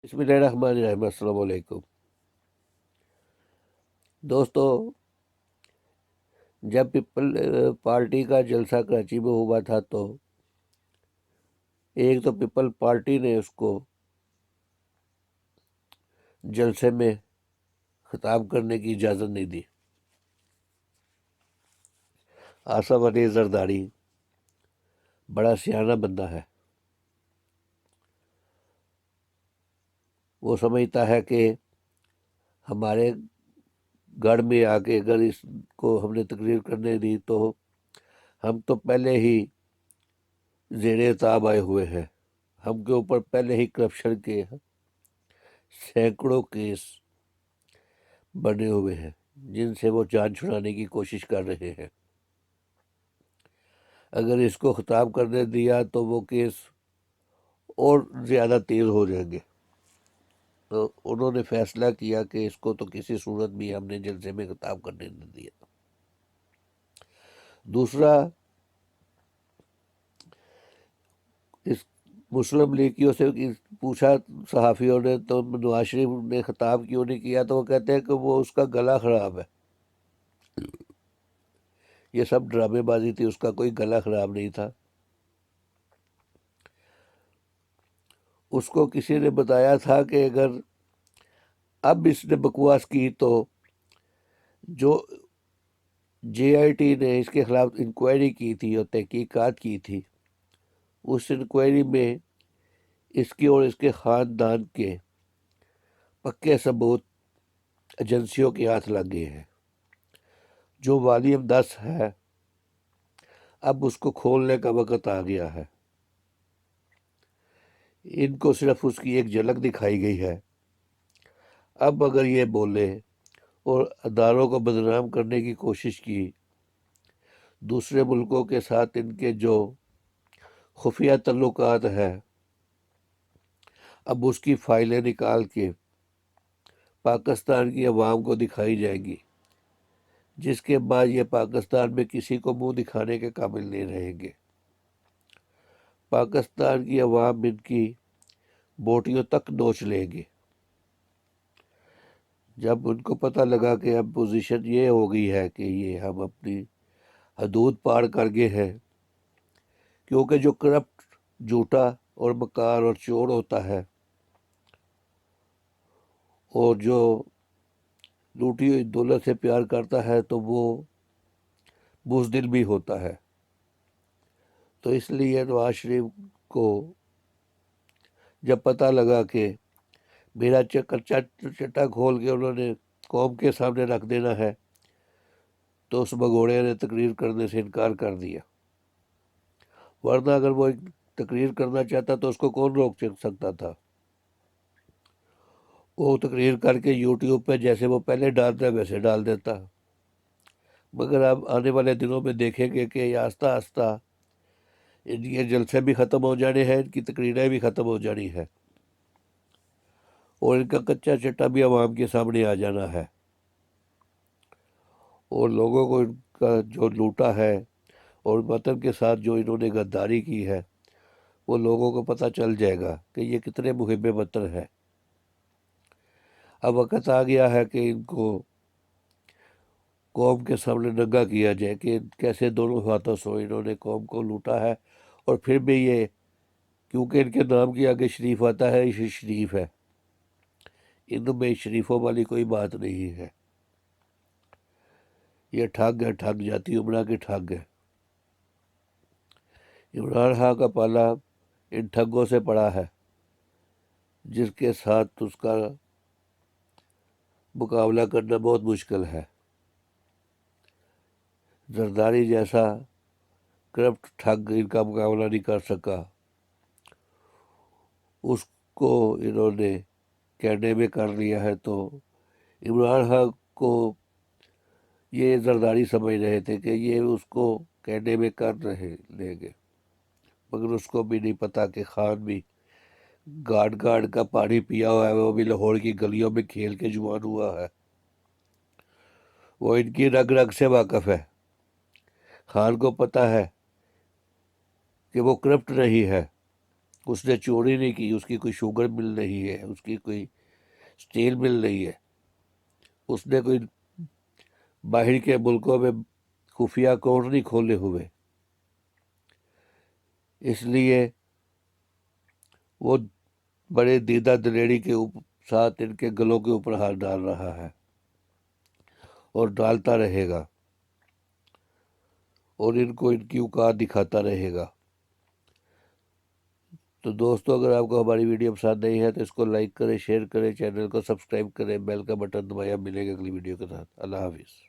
बसमिल्लाहिर्रहमानिर्रहीम। अस्सलाम वालेकुम दोस्तों। जब पीपल पार्टी का जलसा कराची में हुआ था तो एक तो पीपल पार्टी ने उसको जलसे में खिताब करने की इजाज़त नहीं दी। आसिफ अली जरदारी बड़ा सियाना बंदा है। वो समझता है कि हमारे गढ़ में आके अगर इसको हमने तकरीर करने दी तो हम तो पहले ही ज़ेरे ताब आए हुए हैं। हमके ऊपर पहले ही करप्शन के सैकड़ों केस बने हुए हैं जिनसे वो जान छुड़ाने की कोशिश कर रहे हैं। अगर इसको खिताब करने दिया तो वो केस और ज़्यादा तेज़ हो जाएंगे। तो उन्होंने फैसला किया कि इसको तो किसी सूरत भी हमने जलसे में खिताब करने नहीं दिया। दूसरा, इस मुस्लिम लीगियों से पूछा सहाफ़ियों ने तो नवाज शरीफ ने खिताब क्यों नहीं किया, तो वो कहते हैं कि वो उसका गला ख़राब है। ये सब ड्रामेबाजी थी, उसका कोई गला ख़राब नहीं था। उसको किसी ने बताया था कि अगर अब इसने बकवास की तो जो JIT ने इसके खिलाफ इंक्वायरी की थी और तहकीकात की थी, उस इंक्वायरी में इसके और इसके ख़ानदान के पक्के सबूत एजेंसियों के हाथ लग गए हैं। जो वॉल्यूम 10 है, अब उसको खोलने का वक़्त आ गया है। इनको सिर्फ उसकी एक झलक दिखाई गई है। अब अगर ये बोले और अदारों को बदनाम करने की कोशिश की, दूसरे मुल्कों के साथ इनके जो खुफिया तल्लुकात है, अब उसकी फ़ाइलें निकाल के पाकिस्तान की अवाम को दिखाई जाएगी, जिसके बाद ये पाकिस्तान में किसी को मुंह दिखाने के काबिल नहीं रहेंगे। पाकिस्तान की अवाम इनकी बोटियों तक नोच लेंगे। जब उनको पता लगा कि अब पोजीशन ये हो गई है कि ये हम अपनी हदूद पार कर गए हैं, क्योंकि जो करप्ट, झूठा और मकार और चोर होता है और जो लूटी हुई दौलत से प्यार करता है तो वो बुज़दिल भी होता है। तो इसलिए नवाज शरीफ को जब पता लगा कि मेरा कच्चा चट्टा खोल के उन्होंने कौम के सामने रख देना है, तो उस भगोड़े ने तकरीर करने से इनकार कर दिया। वरना अगर वो एक तकरीर करना चाहता तो उसको कौन रोक सकता था। वो तकरीर करके यूट्यूब पे जैसे वो पहले डालता है वैसे डाल देता। मगर अब आने वाले दिनों में देखेंगे कि आस्ता आस्ता ये जलसे भी ख़त्म हो जाने हैं, इनकी तकरीरें भी ख़त्म हो जानी है और इनका कच्चा चट्टा भी आवाम के सामने आ जाना है। और लोगों को इनका जो लूटा है और वतन के साथ जो इन्होंने गद्दारी की है, वो लोगों को पता चल जाएगा कि ये कितने मुहिब वतन है। अब वक़्त आ गया है कि इनको कौम के सामने नंगा किया जाए कि कैसे दोनों हाथों से इन्होंने कौम को लूटा है। और फिर भी ये, क्योंकि इनके नाम के आगे शरीफ आता है, ये शरीफ है, इनमें शरीफों वाली कोई बात नहीं है। ये ठग है, ठग जाती उमरा के ठग है। इमरान खान का पाला इन ठगों से पड़ा है, जिसके साथ उसका मुकाबला करना बहुत मुश्किल है। जरदारी जैसा करप्ट ठग इनका मुकाबला नहीं कर सका, उसको इन्होंने कहने में कर लिया है। तो इमरान खान को ये जरदारी समझ रहे थे कि ये उसको कहने में कर रहे लेंगे, मगर उसको भी नहीं पता कि खान भी गाड़ गाड़ का पानी पिया हुआ है, वो भी लाहौर की गलियों में खेल के जुबान हुआ है। वो इनकी रग रग से वाकिफ़ है। खान को पता है कि वो करप्ट नहीं है, اس نے چوری نہیں کی، اس کی کوئی شوگر مل نہیں ہے، اس کی کوئی اسٹیل مل نہیں ہے، اس نے کوئی باہر کے ملکوں میں خفیہ کوڈ نہیں کھولے ہوئے، اس لیے وہ بڑے دیدہ دلیری کے ساتھ ان کے گلوں کے اوپر ہاتھ ڈال رہا ہے اور ڈالتا رہے گا، اور ان کو ان کی اوقات دکھاتا رہے گا۔ تو دوستو، اگر آپ کو ہماری ویڈیو پسند نہیں ہے تو اس کو لائک کریں، شیئر کریں، چینل کو سبسکرائب کریں، بیل کا بٹن دبایا۔ ملیں گے اگلی ویڈیو کے ساتھ۔ اللہ حافظ۔